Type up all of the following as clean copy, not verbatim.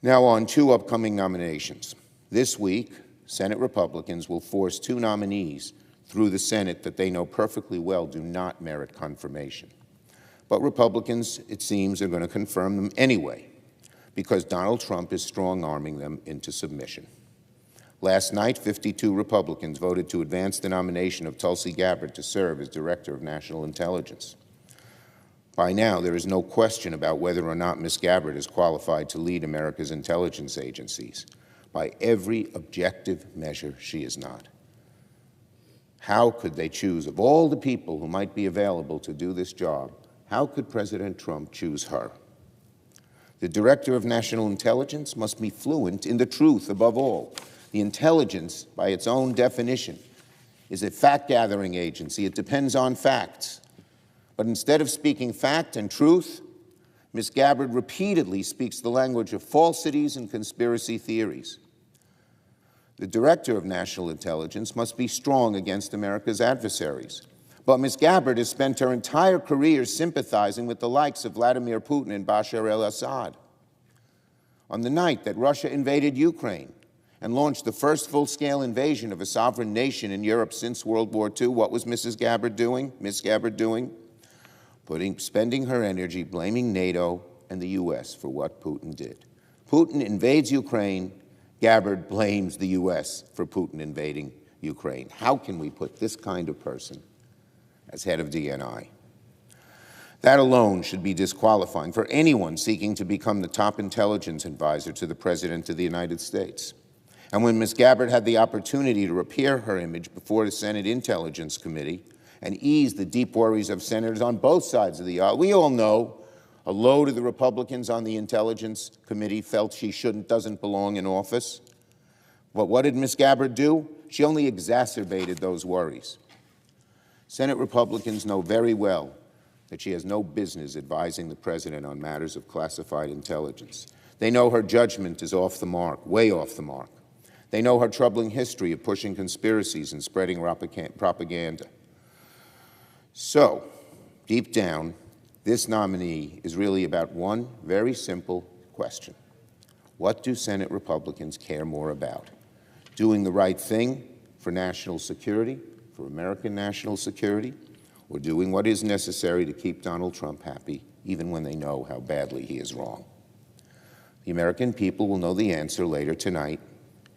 Now on two upcoming nominations. This week, Senate Republicans will force two nominees through the Senate that they know perfectly well do not merit confirmation. But Republicans, it seems, are going to confirm them anyway, because Donald Trump is strong-arming them into submission. Last night, 52 Republicans voted to advance the nomination of Tulsi Gabbard to serve as Director of National Intelligence. By now, there is no question about whether or not Ms. Gabbard is qualified to lead America's intelligence agencies. By every objective measure, she is not. How could they choose, of all the people who might be available to do this job, how could President Trump choose her? The Director of National Intelligence must be fluent in the truth above all. The intelligence, by its own definition, is a fact-gathering agency. It depends on facts. But instead of speaking fact and truth, Ms. Gabbard repeatedly speaks the language of falsities and conspiracy theories. The Director of National Intelligence must be strong against America's adversaries. But Ms. Gabbard has spent her entire career sympathizing with the likes of Vladimir Putin and Bashar al-Assad. On the night that Russia invaded Ukraine and launched the first full-scale invasion of a sovereign nation in Europe since World War II, what was Ms. Gabbard doing? Spending her energy blaming NATO and the U.S. for what Putin did. Putin invades Ukraine. Gabbard blames the U.S. for Putin invading Ukraine. How can we put this kind of person as head of DNI? That alone should be disqualifying for anyone seeking to become the top intelligence advisor to the President of the United States. And when Ms. Gabbard had the opportunity to repair her image before the Senate Intelligence Committee and ease the deep worries of senators on both sides of the aisle, we all know a load of the Republicans on the Intelligence Committee felt she doesn't belong in office. But what did Ms. Gabbard do? She only exacerbated those worries. Senate Republicans know very well that she has no business advising the President on matters of classified intelligence. They know her judgment is off the mark, way off the mark. They know her troubling history of pushing conspiracies and spreading propaganda. So, deep down, this nominee is really about one very simple question. What do Senate Republicans care more about? Doing the right thing for national security, for American national security, or doing what is necessary to keep Donald Trump happy, even when they know how badly he is wrong? The American people will know the answer later tonight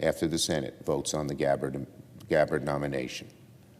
after the Senate votes on the Gabbard nomination.